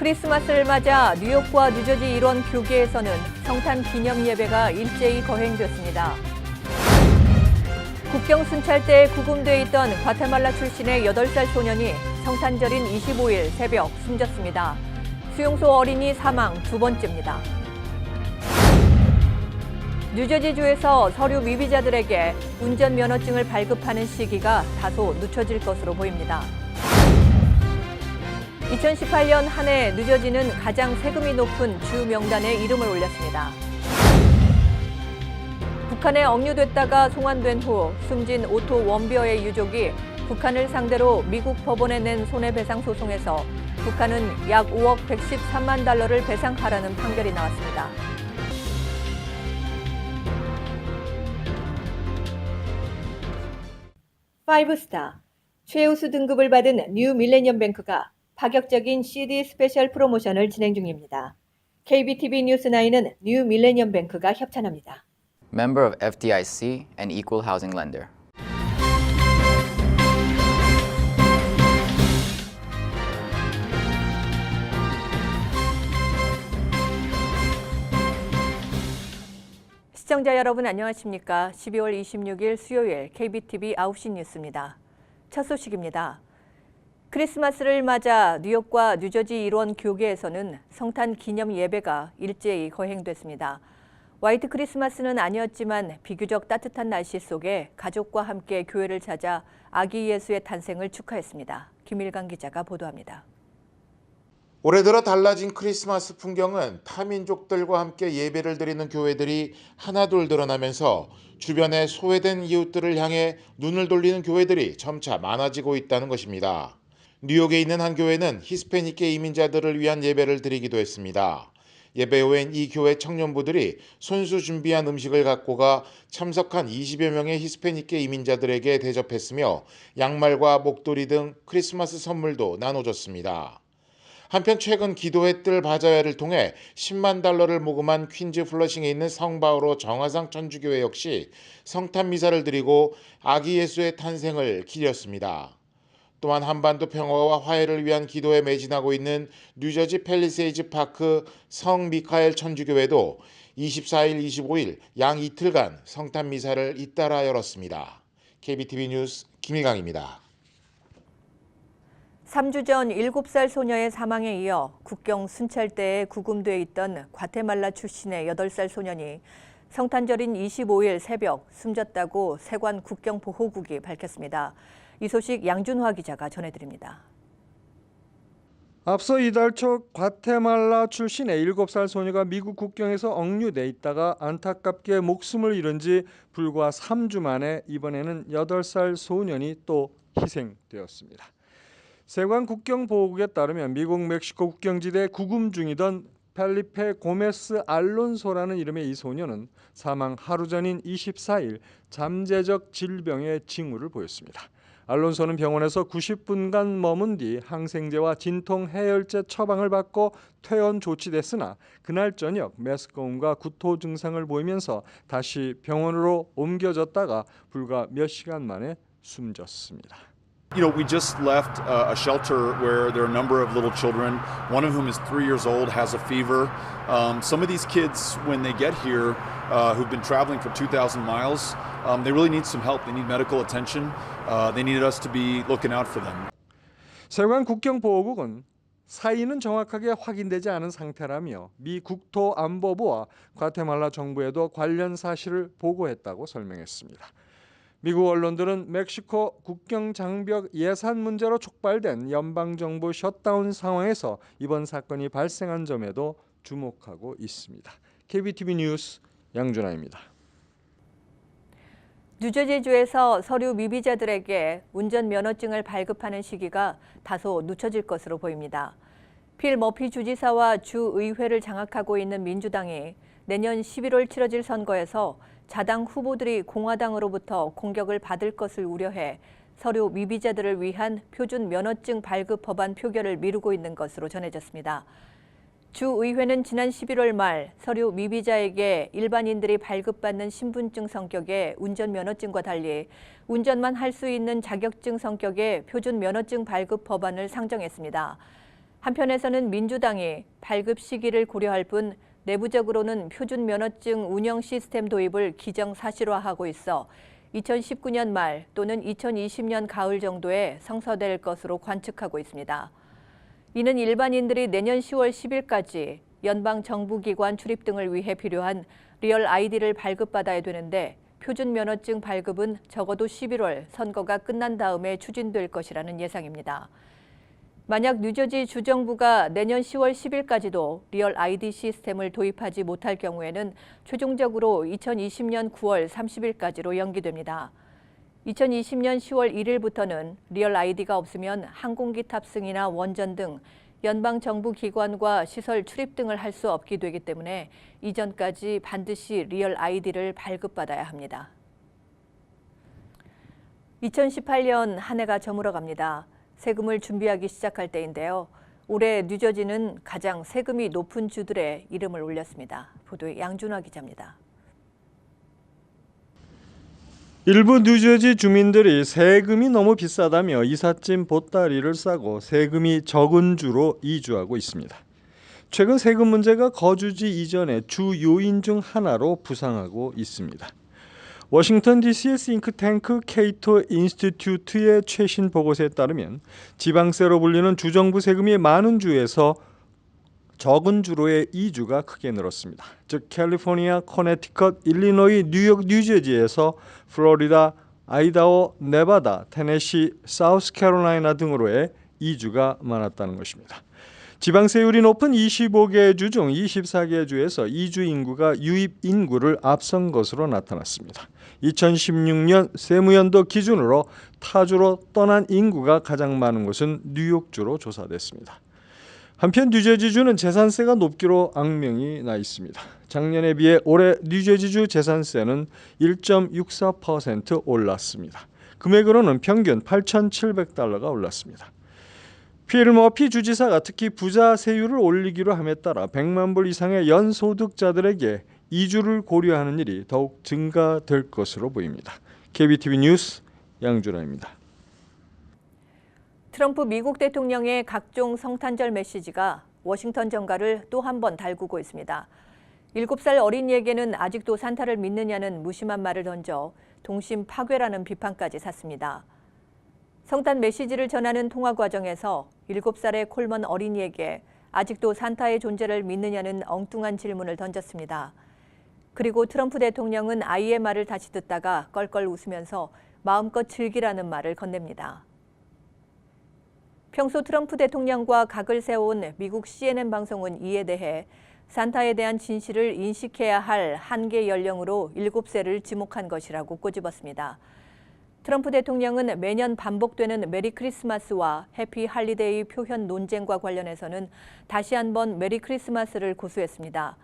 크리스마스를 맞아 뉴욕과 뉴저지 일원 교계에서는 성탄 기념 예배가 일제히 거행됐습니다. 국경 순찰대에 구금돼 있던 과테말라 출신의 8살 소년이 성탄절인 25일 새벽 숨졌습니다. 수용소 어린이 사망 두 번째입니다. 뉴저지주에서 서류 미비자들에게 운전면허증을 발급하는 시기가 다소 늦춰질 것으로 보입니다. 2018년 한 해 뉴저지는 가장 세금이 높은 주 명단에 이름을 올렸습니다. 북한에 억류됐다가 송환된 후 숨진 오토 원비어의 유족이 북한을 상대로 미국 법원에 낸 손해배상 소송에서 북한은 약 5억 113만 달러를 배상하라는 판결이 나왔습니다. 파이브스타, 최우수 등급을 받은 뉴 밀레니엄 뱅크가 파격적인 CD 스페셜 프로모션을 진행 중입니다. KBTV 뉴스9은 뉴 밀레니엄 뱅크가 협찬합니다. Member of FDIC and Equal Housing Lender. 시청자 여러분 안녕하십니까? 12월 26일 수요일 KBTV 9시 뉴스입니다. 첫 소식입니다. 크리스마스를 맞아 뉴욕과 뉴저지 일원 교계에서는 성탄 기념 예배가 일제히 거행됐습니다. 화이트 크리스마스는 아니었지만 비교적 따뜻한 날씨 속에 가족과 함께 교회를 찾아 아기 예수의 탄생을 축하했습니다. 김일강 기자가 보도합니다. 올해 들어 달라진 크리스마스 풍경은 타민족들과 함께 예배를 드리는 교회들이 하나둘 드러나면서 주변의 소외된 이웃들을 향해 눈을 돌리는 교회들이 점차 많아지고 있다는 것입니다. 뉴욕에 있는 한 교회는 히스패닉계 이민자들을 위한 예배를 드리기도 했습니다. 예배 후엔 이 교회 청년부들이 손수 준비한 음식을 갖고 가 참석한 20여 명의 히스패닉계 이민자들에게 대접했으며 양말과 목도리 등 크리스마스 선물도 나눠줬습니다. 한편 최근 기도회 뜰 바자회를 통해 10만 달러를 모금한 퀸즈 플러싱에 있는 성바오로 정화상 천주교회 역시 성탄 미사를 드리고 아기 예수의 탄생을 기렸습니다. 또한 한반도 평화와 화해를 위한 기도에 매진하고 있는 뉴저지 팰리세이즈 파크 성 미카엘 천주교회도 24일, 25일 양 이틀간 성탄 미사를 잇따라 열었습니다. KBTV 뉴스 김일강입니다. 3주 전 7살 소녀의 사망에 이어 국경 순찰대에 구금돼 있던 과테말라 출신의 8살 소년이 성탄절인 25일 새벽 숨졌다고 세관 국경보호국이 밝혔습니다. 이 소식 양준화 기자가 전해드립니다. 앞서 이달 초 과테말라 출신의 7살 소녀가 미국 국경에서 억류돼 있다가 안타깝게 목숨을 잃은 지 불과 3주 만에 이번에는 8살 소년이 또 희생되었습니다. 세관 국경보호국에 따르면 미국 멕시코 국경지대에 구금 중이던 펠리페 고메스 알론소라는 이름의 이 소녀는 사망 하루 전인 24일 잠재적 질병의 징후를 보였습니다. 알론소는 병원에서 90분간 머문 뒤 항생제와 진통 해열제 처방을 받고 퇴원 조치됐으나 그날 저녁 메스꺼움과 구토 증상을 보이면서 다시 병원으로 옮겨졌다가 불과 몇 시간 만에 숨졌습니다. You know, we just left a shelter where there are a number of little children, one of whom is 3 years old, has a fever. Some of these kids, when they get here, who've been traveling for 2,000 miles, they really need some help. They need medical attention. They needed us to be looking out for them. 세관 국경보호국은 사인은 정확하게 확인되지 않은 상태라며 미 국토안보부와 과테말라 정부에도 관련 사실을 보고했다고 설명했습니다. 미국 언론들은 멕시코 국경 장벽 예산 문제로 촉발된 연방정부 셧다운 상황에서 이번 사건이 발생한 점에도 주목하고 있습니다. KBTV 뉴스 양준하입니다. 뉴저지주에서 서류 미비자들에게 운전면허증을 발급하는 시기가 다소 늦춰질 것으로 보입니다. 필 머피 주지사와 주의회를 장악하고 있는 민주당이 내년 11월 치러질 선거에서 자당 후보들이 공화당으로부터 공격을 받을 것을 우려해 서류 미비자들을 위한 표준 면허증 발급 법안 표결을 미루고 있는 것으로 전해졌습니다. 주의회는 지난 11월 말 서류 미비자에게 일반인들이 발급받는 신분증 성격의 운전면허증과 달리 운전만 할 수 있는 자격증 성격의 표준 면허증 발급 법안을 상정했습니다. 한편에서는 민주당이 발급 시기를 고려할 뿐 내부적으로는 표준 면허증 운영 시스템 도입을 기정사실화하고 있어 2019년 말 또는 2020년 가을 정도에 성사될 것으로 관측하고 있습니다. 이는 일반인들이 내년 10월 10일까지 연방 정부기관 출입 등을 위해 필요한 리얼 아이디를 발급받아야 되는데 표준 면허증 발급은 적어도 11월 선거가 끝난 다음에 추진될 것이라는 예상입니다. 만약 뉴저지 주정부가 내년 10월 10일까지도 리얼 아이디 시스템을 도입하지 못할 경우에는 최종적으로 2020년 9월 30일까지로 연기됩니다. 2020년 10월 1일부터는 리얼 아이디가 없으면 항공기 탑승이나 원전 등 연방 정부 기관과 시설 출입 등을 할 수 없게 되기 때문에 이전까지 반드시 리얼 아이디를 발급받아야 합니다. 2018년 한 해가 저물어갑니다. 세금을 준비하기 시작할 때인데요. 올해 뉴저지는 가장 세금이 높은 주들의 이름을 올렸습니다. 보도에 양준화 기자입니다. 일부 뉴저지 주민들이 세금이 너무 비싸다며 이삿짐 보따리를 싸고 세금이 적은 주로 이주하고 있습니다. 최근 세금 문제가 거주지 이전의 주 요인 중 하나로 부상하고 있습니다. 워싱턴 DC의 싱크탱크 케이토 인스티튜트의 최신 보고서에 따르면 지방세로 불리는 주정부 세금이 많은 주에서 적은 주로의 이주가 크게 늘었습니다. 즉 캘리포니아, 코네티컷, 일리노이, 뉴욕, 뉴저지에서 플로리다, 아이다호, 네바다, 테네시, 사우스캐롤라이나 등으로의 이주가 많았다는 것입니다. 지방세율이 높은 25개 주 중 24개 주에서 이주 인구가 유입 인구를 앞선 것으로 나타났습니다. 2016년 세무연도 기준으로 타주로 떠난 인구가 가장 많은 곳은 뉴욕주로 조사됐습니다. 한편 뉴저지주는 재산세가 높기로 악명이 나 있습니다. 작년에 비해 올해 뉴저지주 재산세는 1.64% 올랐습니다. 금액으로는 평균 $8,700가 올랐습니다. 필 머피 주지사가 특히 부자 세율을 올리기로 함에 따라 100만 불 이상의 연소득자들에게 이주를 고려하는 일이 더욱 증가될 것으로 보입니다. KBTV 뉴스 양준하입니다. 트럼프 미국 대통령의 각종 성탄절 메시지가 워싱턴 정가를 또 한 번 달구고 있습니다. 7살 어린이에게는 아직도 산타를 믿느냐는 무심한 말을 던져 동심 파괴라는 비판까지 샀습니다. 성탄 메시지를 전하는 통화 과정에서 7살의 콜먼 어린이에게 아직도 산타의 존재를 믿느냐는 엉뚱한 질문을 던졌습니다. 그리고 트럼프 대통령은 아이의 말을 다시 듣다가 껄껄 웃으면서 마음껏 즐기라는 말을 건넵니다. 평소 트럼프 대통령과 각을 세워온 미국 CNN 방송은 이에 대해 산타에 대한 진실을 인식해야 할 한계 연령으로 7세를 지목한 것이라고 꼬집었습니다. 트럼프 대통령은 매년 반복되는 메리 크리스마스와 해피 할리데이 표현 논쟁과 관련해서는 다시 한번 메리 크리스마스를 고수했습니다.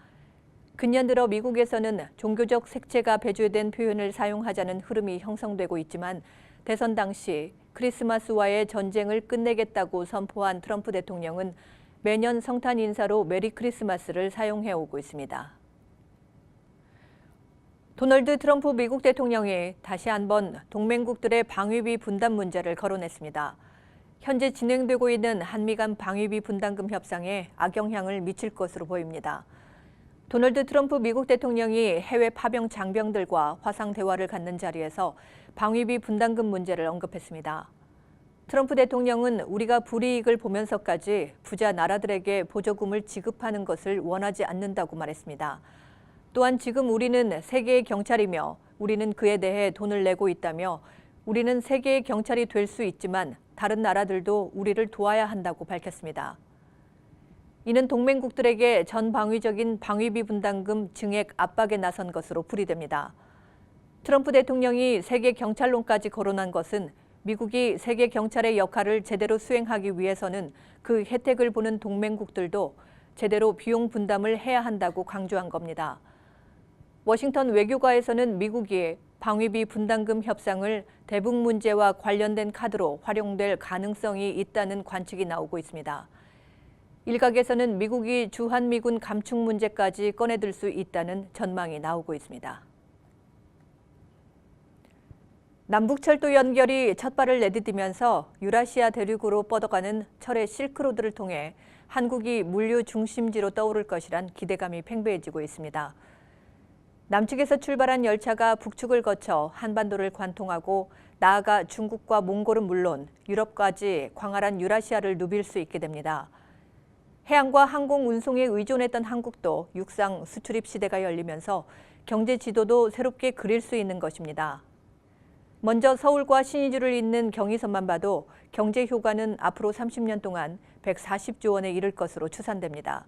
근년 들어 미국에서는 종교적 색채가 배제된 표현을 사용하자는 흐름이 형성되고 있지만 대선 당시 크리스마스와의 전쟁을 끝내겠다고 선포한 트럼프 대통령은 매년 성탄 인사로 메리 크리스마스를 사용해오고 있습니다. 도널드 트럼프 미국 대통령이 다시 한번 동맹국들의 방위비 분담 문제를 거론했습니다. 현재 진행되고 있는 한미 간 방위비 분담금 협상에 악영향을 미칠 것으로 보입니다. 도널드 트럼프 미국 대통령이 해외 파병 장병들과 화상 대화를 갖는 자리에서 방위비 분담금 문제를 언급했습니다. 트럼프 대통령은 우리가 불이익을 보면서까지 부자 나라들에게 보조금을 지급하는 것을 원하지 않는다고 말했습니다. 또한 지금 우리는 세계의 경찰이며 우리는 그에 대해 돈을 내고 있다며 우리는 세계의 경찰이 될 수 있지만 다른 나라들도 우리를 도와야 한다고 밝혔습니다. 이는 동맹국들에게 전방위적인 방위비 분담금 증액 압박에 나선 것으로 풀이됩니다. 트럼프 대통령이 세계 경찰론까지 거론한 것은 미국이 세계 경찰의 역할을 제대로 수행하기 위해서는 그 혜택을 보는 동맹국들도 제대로 비용 분담을 해야 한다고 강조한 겁니다. 워싱턴 외교가에서는 미국이 방위비 분담금 협상을 대북 문제와 관련된 카드로 활용될 가능성이 있다는 관측이 나오고 있습니다. 일각에서는 미국이 주한미군 감축 문제까지 꺼내들 수 있다는 전망이 나오고 있습니다. 남북철도 연결이 첫 발을 내디디면서 유라시아 대륙으로 뻗어가는 철의 실크로드를 통해 한국이 물류 중심지로 떠오를 것이란 기대감이 팽배해지고 있습니다. 남측에서 출발한 열차가 북측을 거쳐 한반도를 관통하고 나아가 중국과 몽골은 물론 유럽까지 광활한 유라시아를 누빌 수 있게 됩니다. 해양과 항공 운송에 의존했던 한국도 육상 수출입 시대가 열리면서 경제 지도도 새롭게 그릴 수 있는 것입니다. 먼저 서울과 신의주를 잇는 경의선만 봐도 경제 효과는 앞으로 30년 동안 140조 원에 이를 것으로 추산됩니다.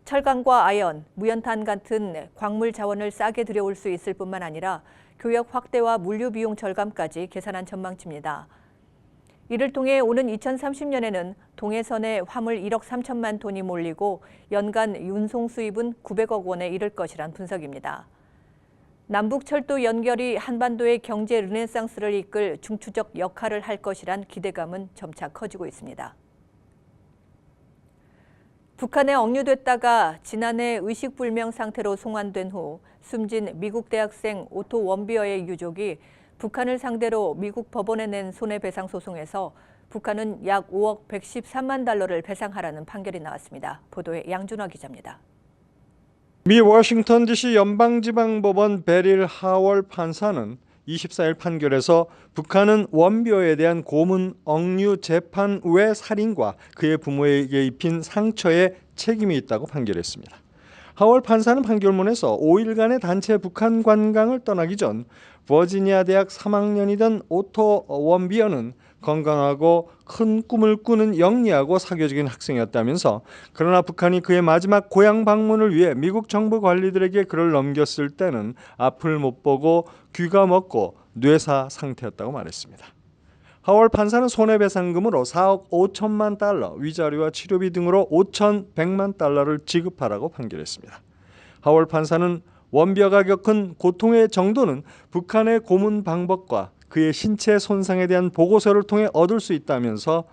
철강과 아연, 무연탄 같은 광물 자원을 싸게 들여올 수 있을 뿐만 아니라 교역 확대와 물류 비용 절감까지 계산한 전망치입니다. 이를 통해 오는 2030년에는 동해선에 화물 1억 3천만 톤이 몰리고 연간 운송 수입은 900억 원에 이를 것이란 분석입니다. 남북철도 연결이 한반도의 경제 르네상스를 이끌 중추적 역할을 할 것이란 기대감은 점차 커지고 있습니다. 북한에 억류됐다가 지난해 의식불명 상태로 송환된 후 숨진 미국 대학생 오토 원비어의 유족이 북한을 상대로 미국 법원에 낸 손해배상 소송에서 북한은 약 5억 113만 달러를 배상하라는 판결이 나왔습니다. 보도에 양준화 기자입니다. 미 워싱턴 DC 연방지방법원 베릴 하월 판사는 24일 판결에서 북한은 원비어에 대한 고문 억류 재판 외 살인과 그의 부모에게 입힌 상처에 책임이 있다고 판결했습니다. 하월 판사는 판결문에서 5일간의 단체 북한 관광을 떠나기 전 버지니아 대학 3학년이던 오토 원비어는 건강하고 큰 꿈을 꾸는 영리하고 사교적인 학생이었다면서 그러나 북한이 그의 마지막 고향 방문을 위해 미국 정부 관리들에게 그를 넘겼을 때는 앞을 못 보고 귀가 먹고 뇌사 상태였다고 말했습니다. 하월 판사는 손해배상금으로 4억 5천만 달러, 위자료와 치료비 등으로 5,100만 달러를 지급하라고 판결했습니다. 하월 판사는 원비어가 겪은 고통의 정도는 북한의 고문 방법과 그의 신체 손상에 대한 보고서를 통해 얻을 수 있다면서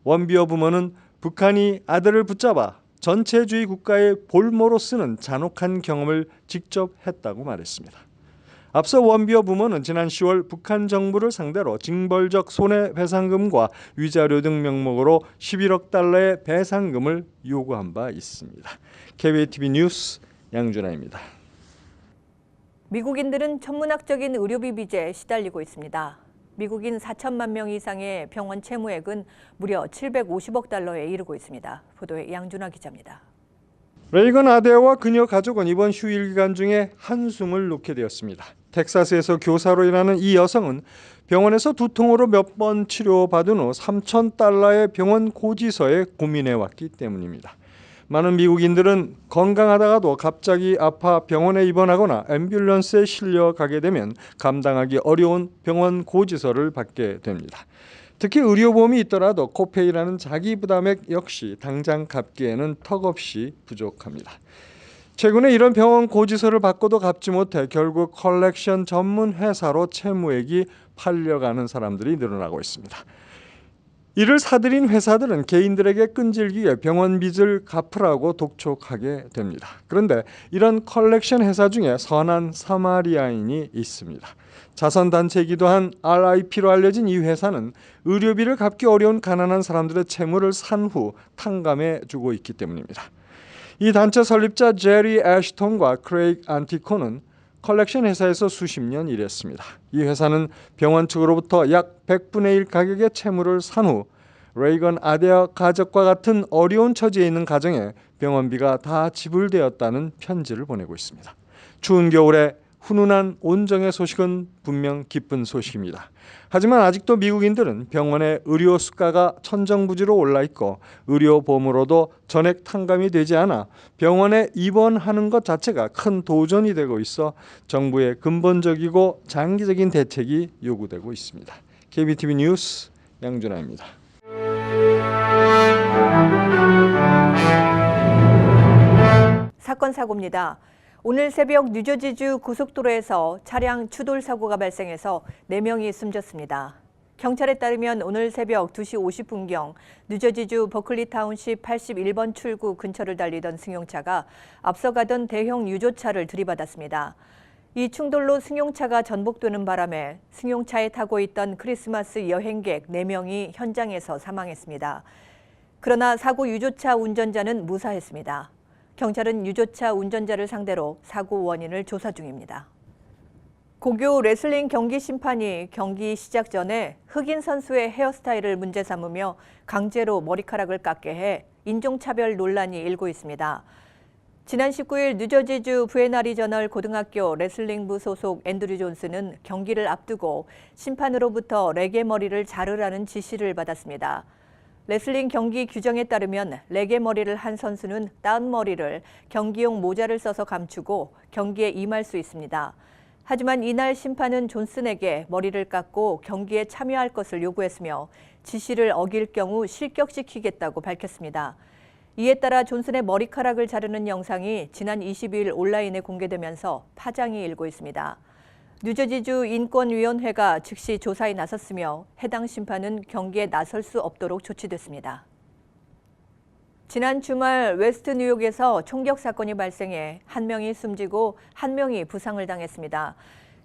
원비어 부모는 북한이 아들을 붙잡아 전체주의 국가의 볼모로 쓰는 잔혹한 경험을 직접 했다고 말했습니다. 앞서 원비어 부모는 지난 10월 북한 정부를 상대로 징벌적 손해배상금과 위자료 등 명목으로 11억 달러의 배상금을 요구한 바 있습니다. KBTV 뉴스 양준하입니다. 미국인들은 천문학적인 의료비 빚에 시달리고 있습니다. 미국인 4천만 명 이상의 병원 채무액은 무려 750억 달러에 이르고 있습니다. 보도에 양준하 기자입니다. 레이건 아데어와 그녀 가족은 이번 휴일 기간 중에 한숨을 놓게 되었습니다. 텍사스에서 교사로 일하는 이 여성은 병원에서 두통으로 몇 번 치료받은 후 3,000달러의 병원 고지서에 고민해왔기 때문입니다. 많은 미국인들은 건강하다가도 갑자기 아파 병원에 입원하거나 앰뷸런스에 실려가게 되면 감당하기 어려운 병원 고지서를 받게 됩니다. 특히 의료보험이 있더라도 코페이라는 자기 부담액 역시 당장 갚기에는 턱없이 부족합니다. 최근에 이런 병원 고지서를 받고도 갚지 못해 결국 컬렉션 전문 회사로 채무액이 팔려가는 사람들이 늘어나고 있습니다. 이를 사들인 회사들은 개인들에게 끈질기게 병원 빚을 갚으라고 독촉하게 됩니다. 그런데 이런 컬렉션 회사 중에 선한 사마리아인이 있습니다. 자선단체이기도 한 RIP로 알려진 이 회사는 의료비를 갚기 어려운 가난한 사람들의 채무를 산 후 탕감해주고 있기 때문입니다. 이 단체 설립자 제리 애쉬톤과 크레이그 안티코는 컬렉션 회사에서 수십 년 일했습니다. 이 회사는 병원 측으로부터 약 100분의 1 가격의 채무를 산 후 레이건 아데어 가족과 같은 어려운 처지에 있는 가정에 병원비가 다 지불되었다는 편지를 보내고 있습니다. 추운 겨울에 훈훈한 온정의 소식은 분명 기쁜 소식입니다. 하지만 아직도 미국인들은 병원의 의료 수가가 천정부지로 올라 있고 의료보험으로도 전액 탕감이 되지 않아 병원에 입원하는 것 자체가 큰 도전이 되고 있어 정부의 근본적이고 장기적인 대책이 요구되고 있습니다. KBTV 뉴스 양준하입니다. 사건 사고입니다. 오늘 새벽 뉴저지주 고속도로에서 차량 추돌 사고가 발생해서 4명이 숨졌습니다. 경찰에 따르면 오늘 새벽 2시 50분경 뉴저지주 버클리 타운십 81번 출구 근처를 달리던 승용차가 앞서 가던 대형 유조차를 들이받았습니다. 이 충돌로 승용차가 전복되는 바람에 승용차에 타고 있던 크리스마스 여행객 4명이 현장에서 사망했습니다. 그러나 사고 유조차 운전자는 무사했습니다. 경찰은 유조차 운전자를 상대로 사고 원인을 조사 중입니다. 고교 레슬링 경기 심판이 경기 시작 전에 흑인 선수의 헤어스타일을 문제 삼으며 강제로 머리카락을 깎게 해 인종차별 논란이 일고 있습니다. 지난 19일 뉴저지주 부에나리저널 고등학교 레슬링부 소속 앤드류 존스는 경기를 앞두고 심판으로부터 레게 머리를 자르라는 지시를 받았습니다. 레슬링 경기 규정에 따르면 레게 머리를 한 선수는 다운 머리를 경기용 모자를 써서 감추고 경기에 임할 수 있습니다. 하지만 이날 심판은 존슨에게 머리를 깎고 경기에 참여할 것을 요구했으며 지시를 어길 경우 실격시키겠다고 밝혔습니다. 이에 따라 존슨의 머리카락을 자르는 영상이 지난 22일 온라인에 공개되면서 파장이 일고 있습니다. 뉴저지주 인권위원회가 즉시 조사에 나섰으며 해당 심판은 경기에 나설 수 없도록 조치됐습니다. 지난 주말 웨스트 뉴욕에서 총격 사건이 발생해 1명이 숨지고 1명이 부상을 당했습니다.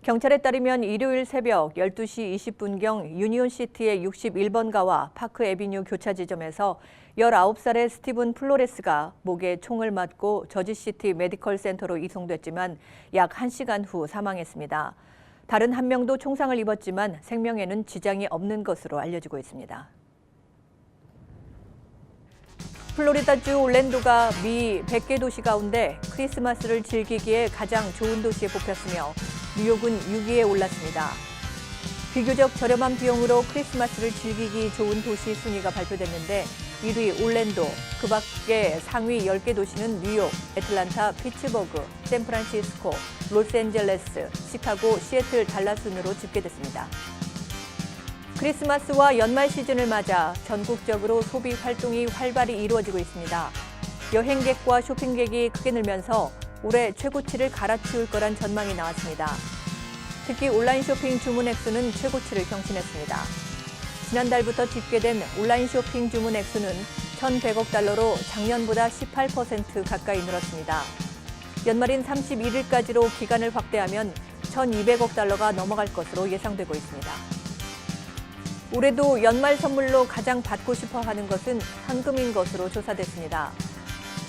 경찰에 따르면 일요일 새벽 12시 20분경 유니온시티의 61번가와 파크 애비뉴 교차 지점에서 19살의 스티븐 플로레스가 목에 총을 맞고 저지시티 메디컬 센터로 이송됐지만 약 1시간 후 사망했습니다. 다른 1명도 총상을 입었지만 생명에는 지장이 없는 것으로 알려지고 있습니다. 플로리다주 올랜도가 미 100개 도시 가운데 크리스마스를 즐기기에 가장 좋은 도시에 뽑혔으며 뉴욕은 6위에 올랐습니다. 비교적 저렴한 비용으로 크리스마스를 즐기기 좋은 도시 순위가 발표됐는데 1위 올랜도, 그 밖에 상위 10개 도시는 뉴욕, 애틀란타, 피츠버그, 샌프란시스코, 로스앤젤레스, 시카고, 시애틀, 달라스 순으로 집계됐습니다. 크리스마스와 연말 시즌을 맞아 전국적으로 소비 활동이 활발히 이루어지고 있습니다. 여행객과 쇼핑객이 크게 늘면서 올해 최고치를 갈아치울 거란 전망이 나왔습니다. 특히 온라인 쇼핑 주문 액수는 최고치를 경신했습니다. 지난달부터 집계된 온라인 쇼핑 주문 액수는 1,100억 달러로 작년보다 18% 가까이 늘었습니다. 연말인 31일까지로 기간을 확대하면 1,200억 달러가 넘어갈 것으로 예상되고 있습니다. 올해도 연말 선물로 가장 받고 싶어 하는 것은 현금인 것으로 조사됐습니다.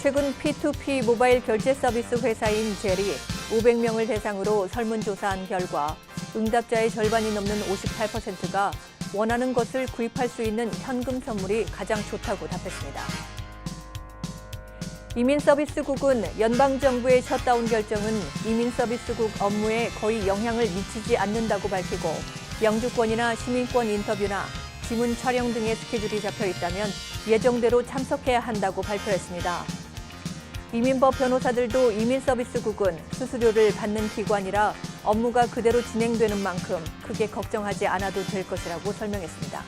최근 P2P 모바일 결제 서비스 회사인 젤이 500명을 대상으로 설문조사한 결과 응답자의 절반이 넘는 58%가 원하는 것을 구입할 수 있는 현금 선물이 가장 좋다고 답했습니다. 이민서비스국은 연방정부의 셧다운 결정은 이민서비스국 업무에 거의 영향을 미치지 않는다고 밝히고 영주권이나 시민권 인터뷰나 지문 촬영 등의 스케줄이 잡혀 있다면 예정대로 참석해야 한다고 발표했습니다. 이민법 변호사들도 이민서비스국은 수수료를 받는 기관이라 업무가 그대로 진행되는 만큼 크게 걱정하지 않아도 될 것이라고 설명했습니다.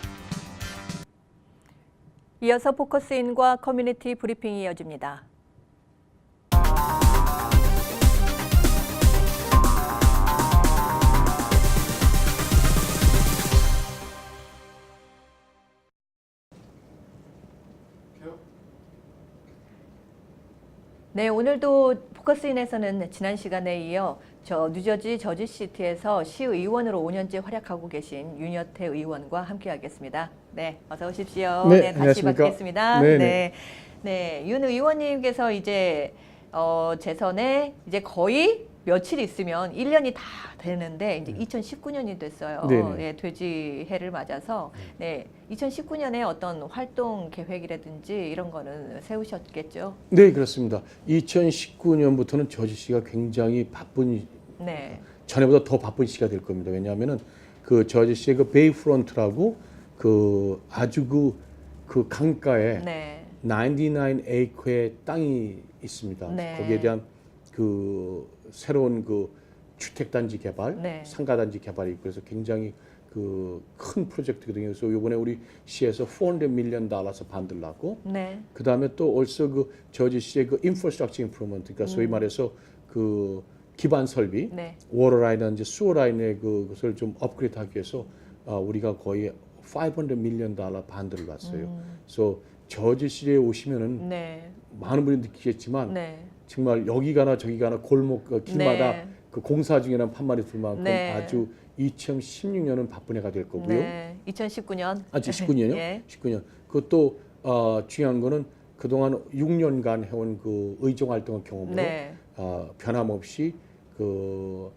이어서 포커스인과 커뮤니티 브리핑이 이어집니다. 네, 오늘도 포커스인에서는 지난 시간에 이어 뉴저지 저지시티에서 시의원으로 5년째 활약하고 계신 윤여태 의원과 함께하겠습니다. 네, 어서 오십시오. 네, 다시 안녕하십니까. 뵙겠습니다. 네, 윤 의원님께서 이제 재선에 이제 거의 며칠 있으면 1년이 다 되는데 이제 2019년이 됐어요. 네, 돼지 해를 맞아서 2019년에 어떤 활동 계획이라든지 이런 거는 세우셨겠죠? 네, 그렇습니다. 2019년부터는 저지시가 굉장히 바쁜, 전에보다 더 바쁜 시기가 될 겁니다. 왜냐하면은 그 저지시의 그 베이프론트라고 그 아주 그 강가에 99에이커의 땅이 있습니다. 거기에 대한 그 새로운 그 주택단지 개발, 상가단지 개발이 있고 그래서 굉장히 그 큰 프로젝트거든요. 그래서 이번에 우리 시에서 $400 million 반들라고, 그 다음에 또 also 그 저지시의 그 infrastructure improvement, 그러니까 소위 말해서 그 기반 설비, 워터 라인이라든지 수어 라인의 그것을 좀 업그레이드하기 위해서 우리가 거의 $500 million 반들을 놨어요. 그래서 저지시에 오시면은 많은 분이 느끼겠지만 정말 여기 가나 저기 가나 골목 길마다 그 공사 중이라는 판말이 들 만큼 네. 아주 2016년은 바쁜 해가 될 거고요. 네. 2019년. 아, 19년이요? 예. 19년. 그것도 중요한 거는 그동안 6년간 해온 그 의정 활동의 경험으로 네. 변함없이 그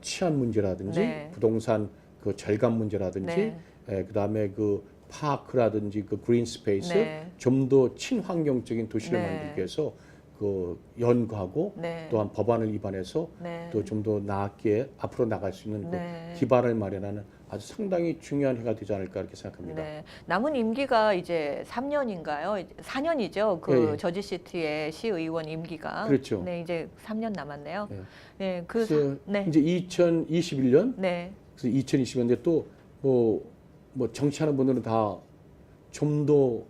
치안 문제라든지 네. 부동산 그 절감 문제라든지 네. 그다음에 그 파크라든지 그 그린 스페이스 네. 좀 더 친환경적인 도시를 네. 만들기 위해서 그 연구하고 네. 또한 법안을 위반해서 네. 또 좀 더 나게 앞으로 나갈 수 있는 네. 그 기반을 마련하는 아주 상당히 중요한 해가 되지 않을까 이렇게 생각합니다. 네. 남은 임기가 이제 3년인가요? 4년이죠. 그 예, 예. 저지시티의 시의원 임기가. 그렇죠. 네, 이제 3년 남았네요. 네. 네, 그래서 네. 이제 2021년 네. 그래서 2020년대 또 뭐 정치하는 분들은 다 좀 더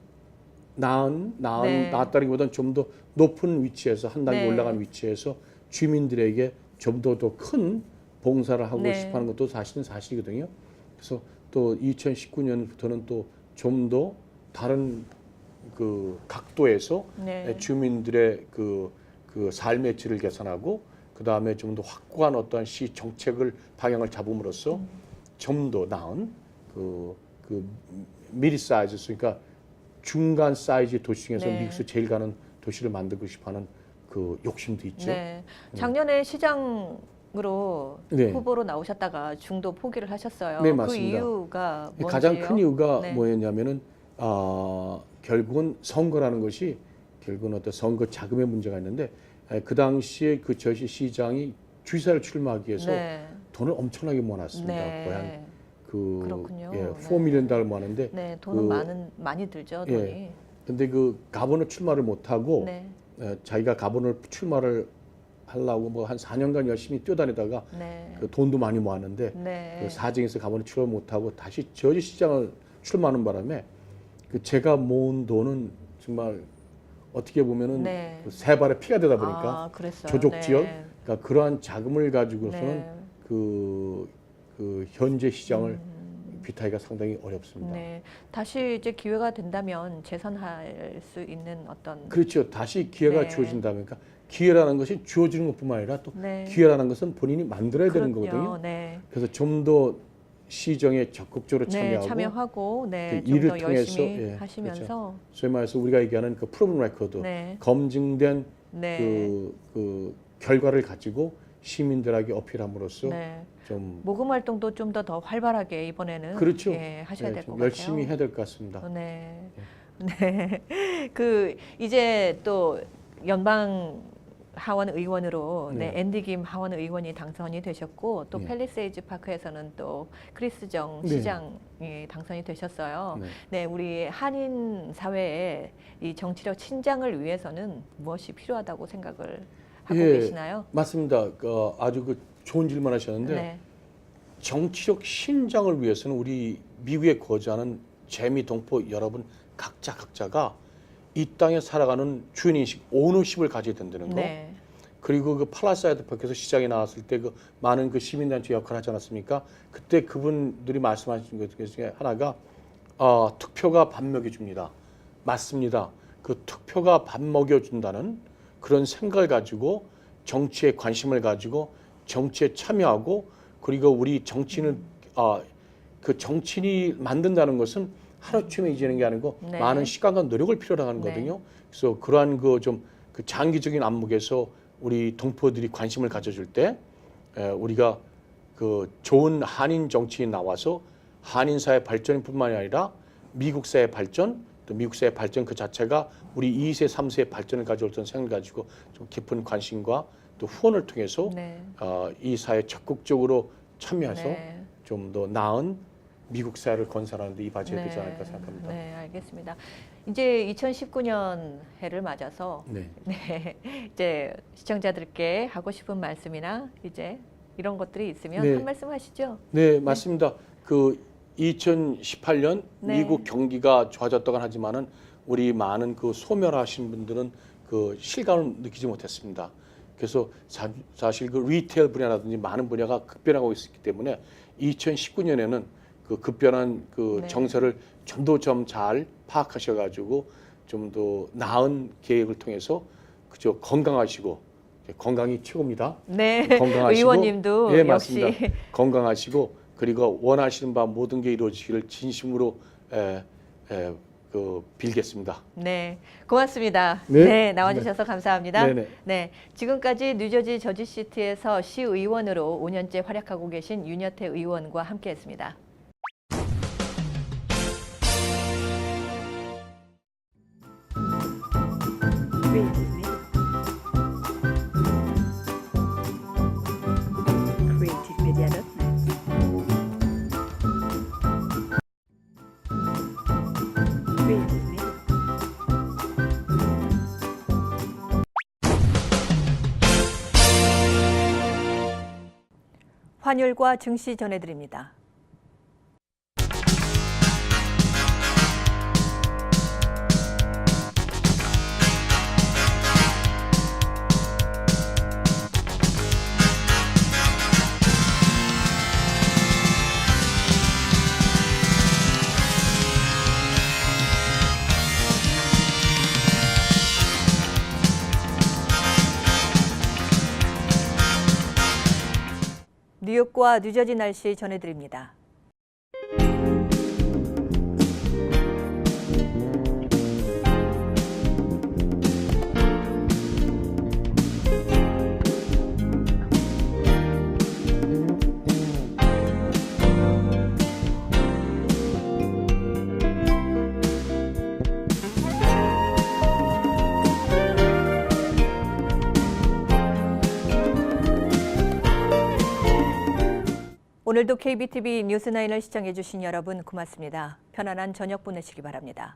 네. 나았다기보다는 좀 더 높은 위치에서 한 단계 네. 올라간 위치에서 주민들에게 좀 더 큰 봉사를 하고 네. 싶어하는 것도 사실은 사실이거든요. 그래서 또 2019년부터는 또 좀 더 다른 그 각도에서 네. 주민들의 그 삶의 질을 개선하고 그 다음에 좀 더 확고한 어떤 시 정책을 방향을 잡음으로써 좀 더 나은 그 미리 사이즈, 그러니까 중간 사이즈 도시 중에서 네. 미국에서 제일 가는 도시를 만들고 싶어하는 그 욕심도 있죠. 네. 작년에 시장으로 네. 후보로 나오셨다가 중도 포기를 하셨어요. 네, 그 맞습니다. 이유가 뭔지요? 가장 큰 이유가 네. 뭐였냐면은 결국은 선거라는 것이 결국은 어떤 선거 자금의 문제가 있는데 그 당시에 그 저시 시장이 주지사를 출마하기 위해서 네. 돈을 엄청나게 모았습니다. 네. 거의 한 그렇군요. 네. 4밀리언 달러 모았는데 네, 돈은 그- 많이 들죠, 예. 돈이. 근데 그 가버너 출마를 못 하고 네. 자기가 가버너 출마를 하려고 뭐 한 4년간 열심히 뛰어다니다가 네. 그 돈도 많이 모았는데 네. 그 사정에서 가버너 출마 못 하고 다시 저지 시장을 출마하는 바람에 그 제가 모은 돈은 정말 어떻게 보면은 네. 그 세 발의 피가 되다 보니까 아, 그랬어요. 조족 네. 지역 그러니까 그러한 자금을 가지고서는 네. 그 현재 시장을 비타기가 상당히 어렵습니다. 네. 다시 이제 기회가 된다면 재선할 수 있는 어떤 그렇죠. 다시 기회가 네. 주어진다면 그러니까 기회라는 것이 주어지는 것뿐만 아니라 또 네. 기회라는 것은 본인이 만들어야 되는 그렇군요. 거거든요. 네. 그래서 좀 더 시정에 적극적으로 네, 참여하고 참여하고 네, 그 좀 일을 더 통해서, 열심히 예, 하시면서 소위 말해서 우리가 얘기하는 그 프로븐 레코드 네. 검증된 네. 그 결과를 가지고 시민들에게 어필함으로써 네. 좀 모금 활동도 좀 더 활발하게 이번에는 그렇죠. 예, 하셔야 네, 될 좀 것 같아요. 열심히 해야 될 것 같습니다. 네. 네. 그 이제 또 연방 하원 의원으로 네. 앤디 김 하원 의원이 당선이 되셨고 또 네. 팰리세이즈 파크에서는 또 크리스 정 네. 시장이 당선이 되셨어요. 네. 네, 우리 한인 사회의 이 정치력 신장을 위해서는 무엇이 필요하다고 생각을 하고 예, 계시나요? 맞습니다. 아주 좋은 질문하셨는데 네. 정치적 신장을 위해서는 우리 미국에 거주하는 재미 동포 여러분 각자가 이 땅에 살아가는 주인인식, 오너십을 가져야 된다는 거. 네. 그리고 그 팔라사이드 파크에서 시장에 나왔을 때 그 많은 그 시민단체 역할을 하지 않았습니까? 그때 그분들이 말씀하신 것 중에 하나가 투표가 밥 먹여줍니다. 맞습니다. 그 투표가 밥 먹여준다는 그런 생각을 가지고 정치에 관심을 가지고 정치에 참여하고 그리고 우리 정치는 그 정치인이 만든다는 것은 하루쯤에 이지는 게 아니고 네. 많은 시간과 노력을 필요로 하는 네. 거거든요. 그래서 그러한 그 장기적인 안목에서 우리 동포들이 관심을 가져줄 때 우리가 그 좋은 한인 정치인 나와서 한인 사회 발전뿐만이 아니라 미국 사회 발전 또 미국 사회 발전 그 자체가 우리 2세, 3세의 발전을 가져올 던 생각을 가지고 좀 깊은 관심과 또 후원을 통해서 네. 이 사회에 적극적으로 참여해서 네. 좀 더 나은 미국 사회를 건설하는 데 이바지해야 되지 않을까 생각합니다. 네, 알겠습니다. 이제 2019년 해를 맞아서 네. 네, 이제 시청자들께 하고 싶은 말씀이나 이제 이런 것들이 있으면 네. 한 말씀 하시죠. 네, 맞습니다. 그 2018년 네. 미국 경기가 좋아졌다고 하지만은 우리 많은 그 소멸하신 분들은 그 실감을 느끼지 못했습니다. 그래서 사실 그 리테일 분야라든지 많은 분야가 급변하고 있었기 때문에 2019년에는 그 급변한 그 네. 정세를 좀 더 잘 파악하셔가지고 좀 더 나은 계획을 통해서 그저 건강하시고 건강이 최고입니다. 네, 건강하시고, 의원님도 예, 역시 맞습니다. 건강하시고 그리고 원하시는 바 모든 게 이루어지기를 진심으로 빌겠습니다. 네, 고맙습니다. 네. 네, 나와주셔서 감사합니다. 네네. 네, 지금까지 뉴저지 저지시티에서 시의원으로 5년째 활약하고 계신 윤여태 의원과 함께했습니다. 환율과 증시 전해드립니다. 뉴욕과 뉴저지 날씨 전해드립니다. 오늘도 KBTV 뉴스9을 시청해주신 여러분 고맙습니다. 편안한 저녁 보내시기 바랍니다.